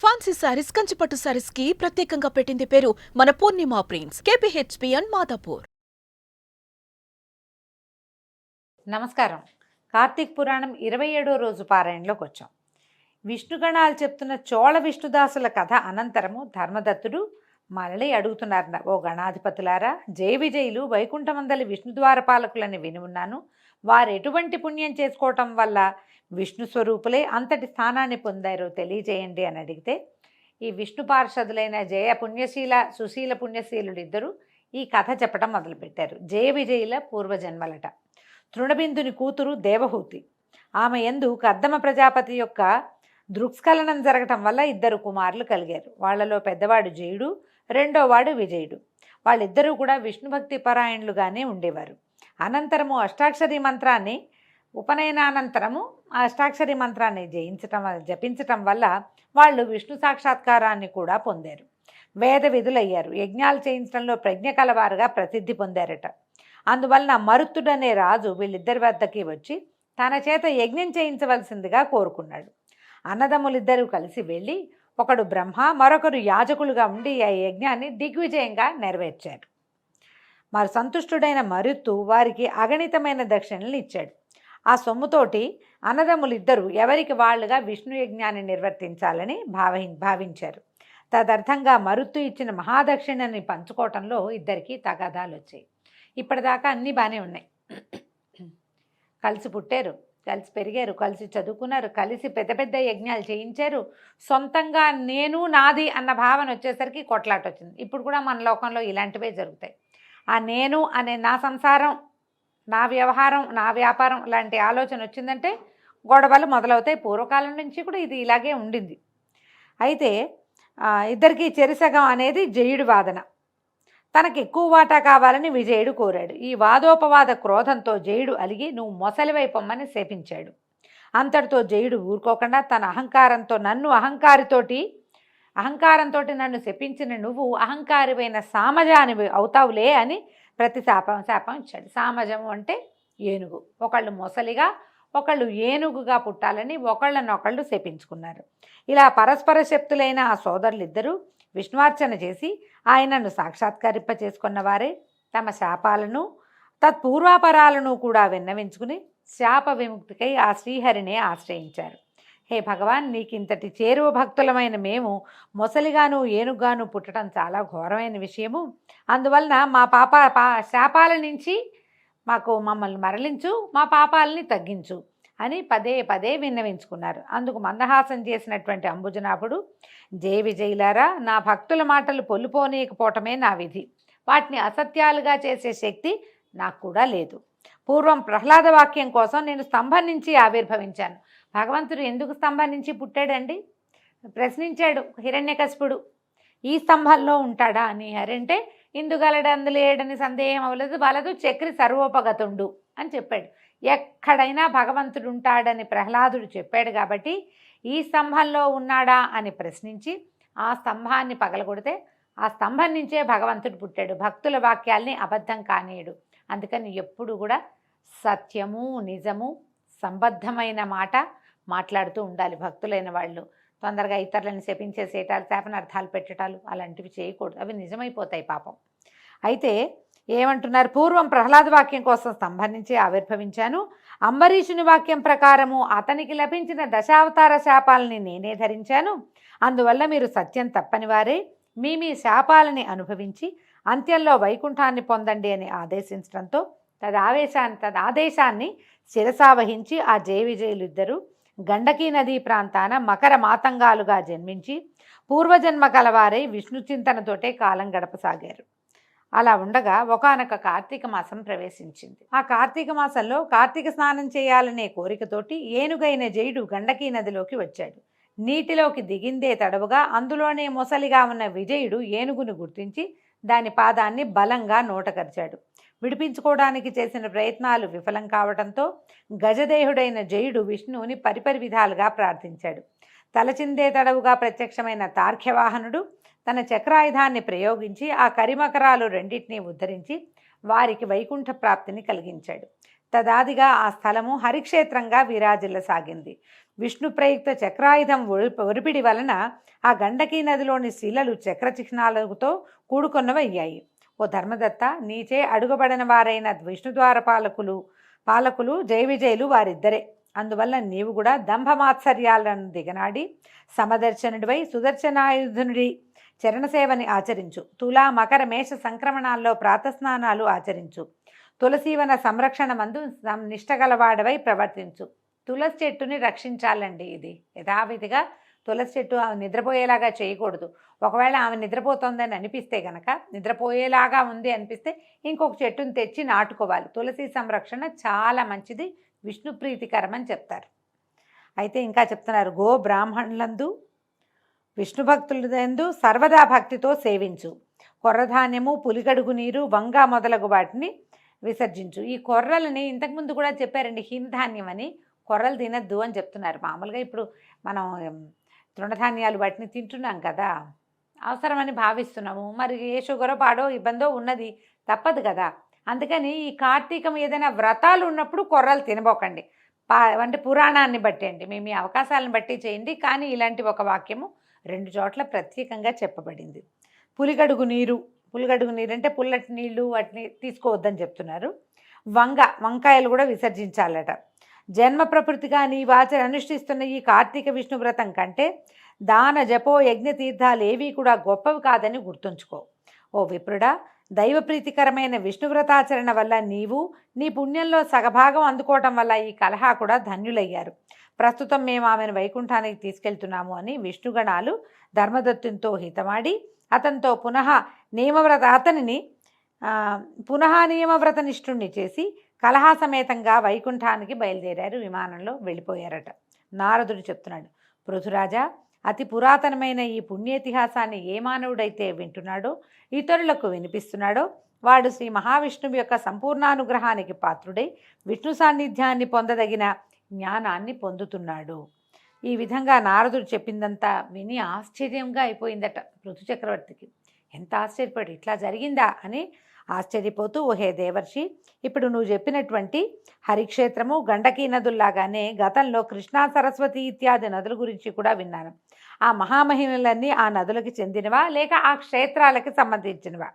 Fancy saris, కంచిపట్టు సారీస్ కి ప్రత్యేకంగా పెట్టింది పేరు మన పూర్ణిమ ప్రింట్స్, కేపీహెచ్పి అండ్ మాదాపూర్. నమస్కారం. కార్తీక పురాణం 27వ రోజు పారాయణలోకి వచ్చాం. విష్ణుగణాలు చెప్తున్న చోళ విష్ణుదాసుల కథ అనంతరము ధర్మదత్తుడు మళ్ళీ అడుగుతున్నారన్న, ఓ గణాధిపతులారా, జయ విజయులు వైకుంఠమందలి విష్ణుద్వారపాలకులని విని ఉన్నాను. వారు ఎటువంటి పుణ్యం చేసుకోవటం వల్ల విష్ణు స్వరూపులే అంతటి స్థానాన్ని పొందారో తెలియజేయండి అని అడిగితే, ఈ విష్ణు పార్షదులైన జయ పుణ్యశీల, సుశీల పుణ్యశీలుడు ఇద్దరు ఈ కథ చెప్పడం మొదలుపెట్టారు. జయ విజయుల పూర్వజన్మలట. తృణబిందుని కూతురు దేవహూతి. ఆమె యందు కర్దమ ప్రజాపతి యొక్క దృక్స్ఖలనం జరగటం వల్ల ఇద్దరు కుమారులు కలిగారు. వాళ్లలో పెద్దవాడు జయుడు, రెండోవాడు విజయుడు. వాళ్ళిద్దరూ కూడా విష్ణుభక్తి పరాయణులుగానే ఉండేవారు. అనంతరము అష్టాక్షరి మంత్రాన్ని, ఉపనయనానంతరము ఆ అష్టాక్షరి మంత్రాన్ని జపించటం వల్ల వాళ్ళు విష్ణు సాక్షాత్కారాన్ని కూడా పొందారు. వేద విధులయ్యారు. యజ్ఞాలు చేయించడంలో ప్రజ్ఞ కలవారుగా ప్రసిద్ధి పొందారట. అందువలన మరుత్తుడనే రాజు వీళ్ళిద్దరి వద్దకి వచ్చి తన చేత యజ్ఞం చేయించవలసిందిగా కోరుకున్నాడు. అన్నదమ్ములిద్దరూ కలిసి వెళ్ళి ఒకడు బ్రహ్మ, మరొకరు యాజకులుగా ఉండి ఆ యజ్ఞాన్ని దిగ్విజయంగా నెరవేర్చారు. మరి సంతుష్టుడైన మరుత్తు వారికి అగణితమైన దక్షిణలు ఇచ్చాడు. ఆ సొమ్ముతోటి అన్నదమ్ములిద్దరూ ఎవరికి వాళ్ళుగా విష్ణు యజ్ఞాన్ని నిర్వర్తించాలని భావించారు. తదర్థంగా మరుత్తు ఇచ్చిన మహాదక్షిణని పంచుకోవటంలో ఇద్దరికీ తగాదాలు వచ్చాయి. ఇప్పటిదాకా అన్నీ బాగానే ఉన్నాయి. కలిసి పుట్టారు, కలిసి పెరిగారు, కలిసి చదువుకున్నారు, కలిసి పెద్ద పెద్ద యజ్ఞాలు చేయించారు. సొంతంగా నేను నాది అన్న భావన వచ్చేసరికి కొట్లాట వచ్చింది. ఇప్పుడు కూడా మన లోకంలో ఇలాంటివే జరుగుతాయి. ఆ నేను అనే, నా సంసారం, నా వ్యవహారం, నా వ్యాపారం లాంటి ఆలోచన వచ్చిందంటే గొడవలు మొదలవుతాయి. పూర్వకాలం నుంచి కూడా ఇది ఇలాగే ఉండింది. అయితే ఇద్దరికీ చెరిసగం అనేది జయుడి వాదన. తనకు ఎక్కువ వాటా కావాలని విజయుడు కోరాడు. ఈ వాదోపవాద క్రోధంతో జయుడు అలిగి నువ్వు మొసలివైపొమ్మని శపించాడు. అంతటితో జయుడు ఊరుకోకుండా తన అహంకారంతో నన్ను శపించిన నువ్వు అహంకారివైన సామజానివి అవుతావులే అని ప్రతి శాపం ఇచ్చాడు. సామజము అంటే ఏనుగు. ఒకళ్ళు మొసలిగా, ఒకళ్ళు ఏనుగుగా పుట్టాలని ఒకళ్ళనొకళ్ళు శపించుకున్నారు. ఇలా పరస్పర శక్తులైన ఆ సోదరులిద్దరూ విష్ణువార్చన చేసి ఆయనను సాక్షాత్కరింప చేసుకున్న వారే తమ శాపాలను, తత్పూర్వాపరాలను కూడా విన్నవించుకుని శాప విముక్తికై ఆ శ్రీహరినే ఆశ్రయించారు. హే భగవాన్, నీకింతటి చేరువ భక్తులమైన మేము మొసలిగాను ఏనుగాను పుట్టడం చాలా ఘోరమైన విషయము. అందువలన మా శాపాల నుంచి మమ్మల్ని మరలించు, మా పాపాలని తగ్గించు అని పదే పదే విన్నవించుకున్నారు. అందుకు మందహాసం చేసినటువంటి అంబుజనాభుడు, జయ విజయులారా, నా భక్తుల మాటలు పొల్లుపోనీయకపోవటమే నా విధి. వాటిని అసత్యాలుగా చేసే శక్తి నాకు కూడా లేదు. పూర్వం ప్రహ్లాద వాక్యం కోసం నేను స్తంభం నుంచి ఆవిర్భవించాను. భగవంతుడు ఎందుకు స్తంభం నుంచి పుట్టాడండి? ప్రశ్నించాడు హిరణ్యకశిపుడు. ఈ స్తంభంలో ఉంటాడా అని. అరంటే ఇందుగలడు అందులేడని సందేహం అవ్వలేదు, వలదు చక్రి సర్వోపగతుండు అని చెప్పాడు. ఎక్కడైనా భగవంతుడు ఉంటాడని ప్రహ్లాదుడు చెప్పాడు కాబట్టి ఈ స్తంభంలో ఉన్నాడా అని ప్రశ్నించి ఆ స్తంభాన్ని పగలగొడితే ఆ స్తంభం నుంచే భగవంతుడు పుట్టాడు. భక్తుల వాక్యాల్ని అబద్ధం కానీయడు. అందుకని ఎప్పుడు కూడా సత్యము, నిజము, సంబద్ధమైన మాట మాట్లాడుతూ ఉండాలి. భక్తులైన వాళ్ళు తొందరగా ఇతరులను శపించేసేటాలు, శాపనార్థాలు పెట్టటాలు అలాంటివి చేయకూడదు. అవి నిజమైపోతాయి పాపం. అయితే ఏమంటున్నారు? పూర్వం ప్రహ్లాద వాక్యం కోసం స్తంభం నుంచి ఆవిర్భవించాను. అంబరీషుని వాక్యం ప్రకారము అతనికి లభించిన దశావతార శాపాలని నేనే ధరించాను. అందువల్ల మీరు సత్యం తప్పని వారే మీ శాపాలని అనుభవించి అంత్యంలో వైకుంఠాన్ని పొందండి అని ఆదేశించడంతో తదాదేశాన్ని శిరసావహించి ఆ జయ విజయులిద్దరూ గండకీ నదీ ప్రాంతాన మకర మాతంగాలుగా జన్మించి పూర్వజన్మ కలవారై విష్ణు చింతనతోటే కాలం గడపసాగారు. అలా ఉండగా ఒకానొక కార్తీక మాసం ప్రవేశించింది. ఆ కార్తీక మాసంలో కార్తీక స్నానం చేయాలనే కోరికతోటి ఏనుగైన జయుడు గండకీ నదిలోకి వచ్చాడు. నీటిలోకి దిగిందే తడవుగా అందులోనే మొసలిగా ఉన్న విజయుడు ఏనుగును గుర్తించి దాని పాదాన్ని బలంగా నోటకరిచాడు. విడిపించుకోవడానికి చేసిన ప్రయత్నాలు విఫలం కావడంతో గజదేహుడైన జయుడు విష్ణువుని పరిపరి విధాలుగా ప్రార్థించాడు. తలచిందే తడవుగా ప్రత్యక్షమైన తార్క్యవాహనుడు తన చక్రాయుధాన్ని ప్రయోగించి ఆ కరిమకరాలు రెండింటినీ ఉద్ధరించి వారికి వైకుంఠ ప్రాప్తిని కలిగించాడు. తదాదిగా ఆ స్థలము హరిక్షేత్రంగా విరాజిల్లసాగింది. విష్ణు ప్రయుక్త చక్రాయుధం ఒరిపిడి వలన ఆ గండకీ నదిలోని శిలలు చక్ర చిహ్నాలతో కూడుకొన్నవయ్యాయి. ఓ ధర్మదత్త, నీచే అడుగబడిన వారైన విష్ణుద్వార పాలకులు జయ విజయులు వారిద్దరే. అందువల్ల నీవు కూడా దంభమాత్సర్యాలను దిగనాడి సమదర్శనుడివై సుదర్శనాయుధునుడి చరణసేవని ఆచరించు. తులా మకర మేష సంక్రమణాల్లో ప్రాతస్నానాలు ఆచరించు. తులసీవన సంరక్షణ మందు నిష్టగలవాడవై ప్రవర్తించు. తులసి చెట్టుని రక్షించాలండి. ఇది యథావిధిగా తులసి చెట్టు ఆమె నిద్రపోయేలాగా చేయకూడదు. ఒకవేళ ఆమె నిద్రపోతుందని అనిపిస్తే గనక, నిద్రపోయేలాగా ఉంది అనిపిస్తే ఇంకొక చెట్టుని తెచ్చి నాటుకోవాలి. తులసి సంరక్షణ చాలా మంచిది, విష్ణు ప్రీతికరం అని చెప్తారు. అయితే ఇంకా చెప్తున్నారు, గో బ్రాహ్మణులందు విష్ణు భక్తులందు సర్వదా భక్తితో సేవించు. కొర్రధాన్యము, పులిగడుగు నీరు, వంగ మొదలగు వాటిని విసర్జించు. ఈ కొర్రలని ఇంతకుముందు కూడా చెప్పారండి, హిమధాన్యం అని. కొర్రలు తినద్దు అని చెప్తున్నారు. మామూలుగా ఇప్పుడు మనం తృణధాన్యాలు వాటిని తింటున్నాం కదా, అవసరమని భావిస్తున్నాము. మరి ఏ షుగరో పాడో ఇబ్బందో ఉన్నది, తప్పదు కదా. అందుకని ఈ కార్తీకం ఏదైనా వ్రతాలు ఉన్నప్పుడు కొర్రలు తినబోకండి. అంటే పురాణాన్ని బట్టి అండి, మీ అవకాశాలను బట్టి చేయండి. కానీ ఇలాంటి ఒక వాక్యము 2 చోట్ల ప్రత్యేకంగా చెప్పబడింది. పులిగడుగు నీరు అంటే పుల్లటి నీళ్లు వాటిని తీసుకోవద్దని చెప్తున్నారు. వంకాయలు కూడా విసర్జించాలట. జన్మ ప్రకృతిగా నీ వాచన అనుష్ఠిస్తున్న ఈ కార్తీక విష్ణు వ్రతం కంటే దాన జపో యజ్ఞ తీర్థాలు ఏవీ కూడా గొప్పవి కాదని గుర్తుంచుకో. ఓ విప్రుడా, దైవప్రీతికరమైన విష్ణువ్రతాచరణ వల్ల నీవు నీ పుణ్యంలో సగభాగం అందుకోవటం వల్ల ఈ కలహా కూడా ధన్యులయ్యారు. ప్రస్తుతం మేము ఆమెను వైకుంఠానికి తీసుకెళ్తున్నాము అని విష్ణుగణాలు ధర్మదత్తునితో హితమాడి అతనితో పునః నియమవ్రత నిష్ఠుణ్ణి చేసి కలహా సమేతంగా వైకుంఠానికి బయలుదేరారు. విమానంలో వెళ్ళిపోయారట. నారదుడు చెప్తున్నాడు, పృథురాజా, అతి పురాతనమైన ఈ పుణ్యేతిహాసాన్ని ఏ మానవుడైతే వింటున్నాడో, ఇతరులకు వినిపిస్తున్నాడో, వాడు శ్రీ మహావిష్ణువు యొక్క సంపూర్ణానుగ్రహానికి పాత్రుడై విష్ణు సాన్నిధ్యాన్ని పొందదగిన జ్ఞానాన్ని పొందుతున్నాడు. ఈ విధంగా నారదుడు చెప్పిందంతా విని ఆశ్చర్యంగా అయిపోయిందట పృథు చక్రవర్తికి. ఎంత ఆశ్చర్యపడి, ఇట్లా జరిగిందా అని ఆశ్చర్యపోతూ, ఓహే దేవర్షి, ఇప్పుడు నువ్వు చెప్పినటువంటి హరిక్షేత్రము, గండకీ నదుల్లాగానే గతంలో కృష్ణా, సరస్వతి ఇత్యాది నదుల గురించి కూడా విన్నాను. ఆ మహామహిమలన్నీ ఆ నదులకు చెందినవా లేక ఆ క్షేత్రాలకి సంబంధించినవా?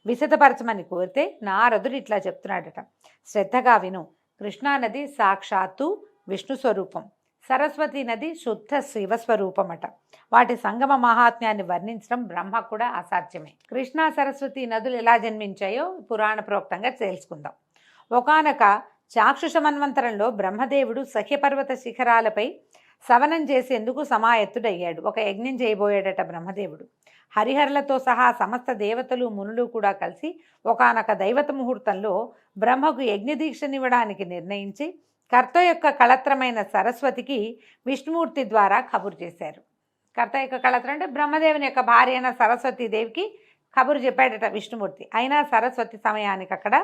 విశదపరచమని కోరితే నారదుడు ఇట్లా చెప్తున్నాడట, శ్రద్ధగా విను. కృష్ణానది సాక్షాత్తు విష్ణు స్వరూపం, సరస్వతి నది శుద్ధ శివస్వరూపమట. వాటి సంగమ మహాత్మ్యాన్ని వర్ణించడం బ్రహ్మ కూడా అసాధ్యమే. కృష్ణా సరస్వతి నదులు ఎలా జన్మించాయో పురాణ ప్రోక్తంగా తెలుసుకుందాం. ఒకానొక చాక్షుష మన్వంతరంలో బ్రహ్మదేవుడు సఖ్యపర్వత శిఖరాలపై సవనం చేసేందుకు సమాయత్తుడయ్యాడు. ఒక యజ్ఞం చేయబోయాడట బ్రహ్మదేవుడు. హరిహరులతో సహా సమస్త దేవతలు, మునులు కూడా కలిసి ఒకానొక దైవత ముహూర్తంలో బ్రహ్మకు యజ్ఞదీక్షనివ్వడానికి నిర్ణయించి కర్త యొక్క కళత్రమైన సరస్వతికి విష్ణుమూర్తి ద్వారా కబురు చేశారు. కర్త యొక్క కళత్రం అంటే బ్రహ్మదేవుని యొక్క భార్య అయిన సరస్వతీదేవికి కబురు చెప్పాడట విష్ణుమూర్తి. అయినా సరస్వతి సమయానికి అక్కడ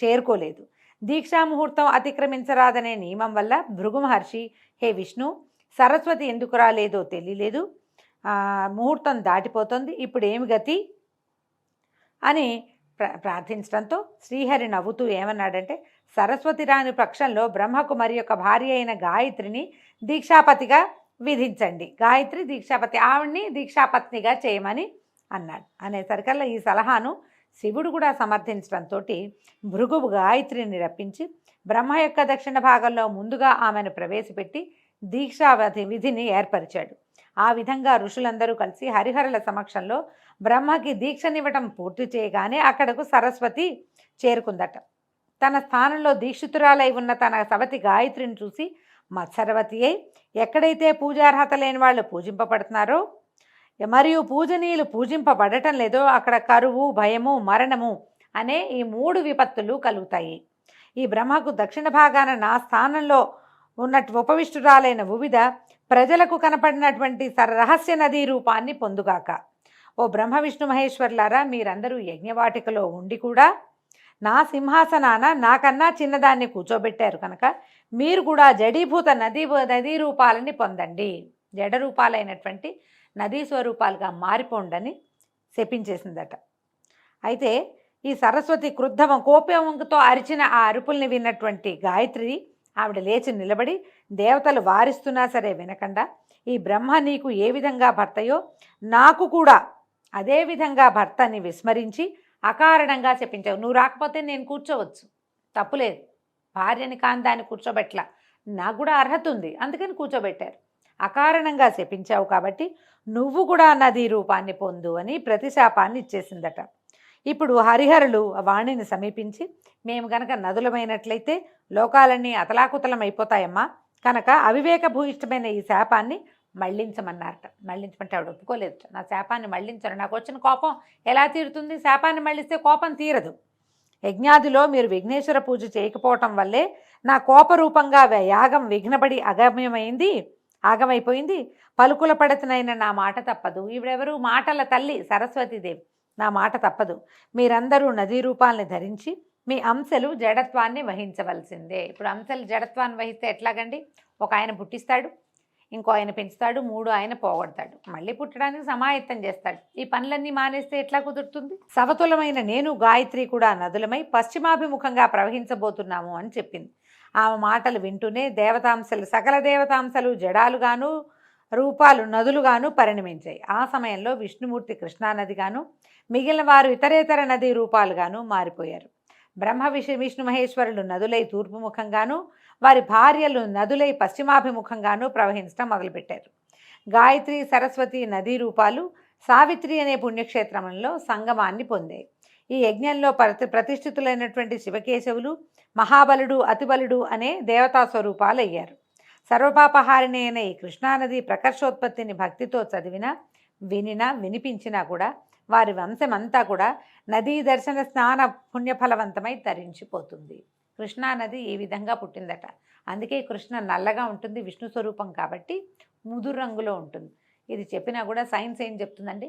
చేరుకోలేదు. దీక్షా ముహూర్తం అతిక్రమించరాదనే నియమం వల్ల భృగు మహర్షి, హే విష్ణు, సరస్వతి ఎందుకు రాలేదో తెలియలేదు, ముహూర్తం దాటిపోతుంది, ఇప్పుడు ఏమి గతి అని ప్రార్థించడంతో శ్రీహరి నవ్వుతూ ఏమన్నాడంటే, సరస్వతి రాని పక్షంలో బ్రహ్మకు మరి యొక్క భార్య అయిన గాయత్రిని దీక్షాపతిగా విధించండి. గాయత్రి దీక్షాపతి, ఆవిడ్ని దీక్షాపత్నిగా చేయమని అన్నాడు. అనేసరికల్లా ఈ సలహాను శివుడు కూడా సమర్థించడంతో భృగువు గాయత్రిని రప్పించి బ్రహ్మ యొక్క దక్షిణ భాగంలో ముందుగా ఆమెను ప్రవేశపెట్టి దీక్షావధి విధిని ఏర్పరిచాడు. ఆ విధంగా ఋషులందరూ కలిసి హరిహరుల సమక్షంలో బ్రహ్మకి దీక్షనివ్వటం పూర్తి చేయగానే అక్కడకు సరస్వతి చేరుకుందట. తన స్థానంలో దీక్షితురాలై ఉన్న తన సవతి గాయత్రిని చూసి మత్సరవతి అయి, ఎక్కడైతే పూజార్హత లేని వాళ్ళు పూజింపబడుతున్నారో మరియు పూజనీయులు పూజింపబడటం లేదో అక్కడ కరువు, భయము, మరణము అనే ఈ 3 విపత్తులు కలుగుతాయి. ఈ బ్రహ్మకు దక్షిణ భాగాన నా స్థానంలో ఉన్నట్టు ఉపవిష్టురాలైన వివిధ ప్రజలకు కనపడినటువంటి రహస్య నదీ రూపాన్ని పొందుగాక. ఓ బ్రహ్మ విష్ణు మహేశ్వర్లారా, మీరందరూ యజ్ఞవాటికలో ఉండి కూడా నా సింహాసనాన నాకన్నా చిన్నదాన్ని కూర్చోబెట్టారు కనుక మీరు కూడా జడీభూత నదీ రూపాలని పొందండి. జడ రూపాలైనటువంటి నదీ స్వరూపాలుగా మారిపోండని శపించేసిందట. అయితే ఈ సరస్వతి క్రుద్ధం కోపంతో అరిచిన ఆ అరుపుల్ని విన్నటువంటి గాయత్రి ఆవిడ లేచి నిలబడి దేవతలు వారిస్తున్నా సరే వినకుండా, ఈ బ్రహ్మ నీకు ఏ విధంగా భర్తయో నాకు కూడా అదే విధంగా భర్తని విస్మరించి అకారణంగా చెప్పించావు. నువ్వు రాకపోతే నేను కూర్చోవచ్చు, తప్పులేదు. భార్యని కాని దాన్ని కూర్చోబెట్టలా, నాకు కూడా అర్హత ఉంది, అందుకని కూర్చోబెట్టారు. అకారణంగా శపించావు కాబట్టి నువ్వు కూడా నదీ రూపాన్ని పొందు అని ప్రతిశాపాన్ని ఇచ్చేసిందట. ఇప్పుడు హరిహరులు వాణిని సమీపించి, మేము గనక నదులమైనట్లయితే లోకాలన్నీ అతలాకుతలం అయిపోతాయమ్మా, కనుక అవివేక భూయిష్టమైన ఈ శాపాన్ని మళ్లించమన్నారట. మళ్లించమంటే ఆవిడ ఒప్పుకోలేదు. నా శాపాన్ని మళ్లించరు, నాకు వచ్చిన కోపం ఎలా తీరుతుంది? శాపాన్ని మళ్లిస్తే కోపం తీరదు. యజ్ఞాదిలో మీరు విఘ్నేశ్వర పూజ చేయకపోవటం వల్లే నా కోపరూపంగా యాగం విఘ్నపడి ఆగమైపోయింది. పలుకుల పడతనైన నా మాట తప్పదు. ఈవిడెవరు? మాటల తల్లి సరస్వతీదేవి. నా మాట తప్పదు. మీరందరూ నదీ రూపాలని ధరించి మీ అంశలు జడత్వాన్ని వహించవలసిందే. ఇప్పుడు అంశలు జడత్వాన్ని వహిస్తే ఎట్లాగండి? ఒక ఆయన పుట్టిస్తాడు, ఇంకో ఆయన పెంచుతాడు, 3 ఆయన పోగొడతాడు, మళ్ళీ పుట్టడానికి సమాయత్తం చేస్తాడు. ఈ పనులన్నీ మానేస్తే ఎట్లా కుదురుతుంది? సమతులమైన నేను గాయత్రి కూడా నదులమై పశ్చిమాభిముఖంగా ప్రవహించబోతున్నాము అని చెప్పింది. ఆమె మాటలు వింటూనే దేవతాంశలు, సకల దేవతాంశలు జడాలుగాను రూపాలు నదులుగాను పరిణమించాయి. ఆ సమయంలో విష్ణుమూర్తి కృష్ణానదిగాను, మిగిలిన వారు ఇతరేతర నదీ రూపాలుగాను మారిపోయారు. బ్రహ్మ విష్ణు మహేశ్వరులు నదులై తూర్పుముఖంగాను, వారి భార్యలు నదులై పశ్చిమాభిముఖంగాను ప్రవహించడం మొదలుపెట్టారు. గాయత్రి సరస్వతి నదీ రూపాలు సావిత్రి అనే పుణ్యక్షేత్రంలో సంగమాన్ని పొందాయి. ఈ యజ్ఞంలో ప్రతిష్ఠితులైనటువంటి శివకేశవులు, మహాబలుడు, అతిబలుడు అనే దేవతా స్వరూపాలు అయ్యారు. సర్వపాపహారిణి అయిన ఈ కృష్ణానది ప్రకర్షోత్పత్తిని భక్తితో చదివినా, వినినా, వినిపించినా కూడా వారి వంశమంతా కూడా నదీ దర్శన స్నాన పుణ్యఫలవంతమై తరించిపోతుంది. కృష్ణానది ఈ విధంగా పుట్టిందట. అందుకే కృష్ణ నల్లగా ఉంటుంది, విష్ణు స్వరూపం కాబట్టి ముదురు రంగులో ఉంటుంది. ఇది చెప్పినా కూడా సైన్స్ ఏం చెప్తుందండి?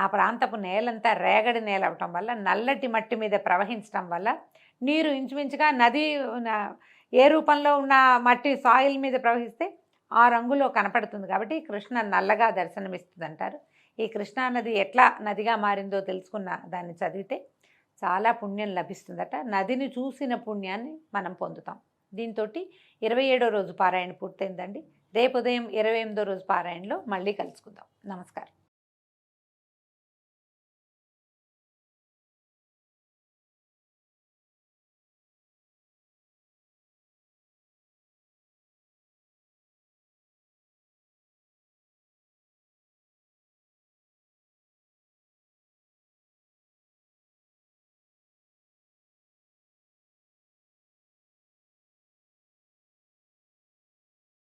ఆ ప్రాంతపు నేలంతా రేగడి నేల అవటం వల్ల, నల్లటి మట్టి మీద ప్రవహించడం వల్ల నీరు ఇంచుమించుగా నది ఏ రూపంలో ఉన్న మట్టి సాయిల్ మీద ప్రవహిస్తే ఆ రంగులో కనపడుతుంది. కాబట్టి కృష్ణ నల్లగా దర్శనమిస్తుంది అంటారు. ఈ కృష్ణానది ఎట్లా నదిగా మారిందో తెలుసుకున్న దాన్ని చదివితే చాలా పుణ్యం లభిస్తుందట. నదిని చూసిన పుణ్యాన్ని మనం పొందుతాం. దీంతో 27వ రోజు పారాయణ పూర్తయిందండి. రేపు ఉదయం 28వ రోజు పారాయణలో మళ్ళీ కలుసుకుందాం. నమస్కారం.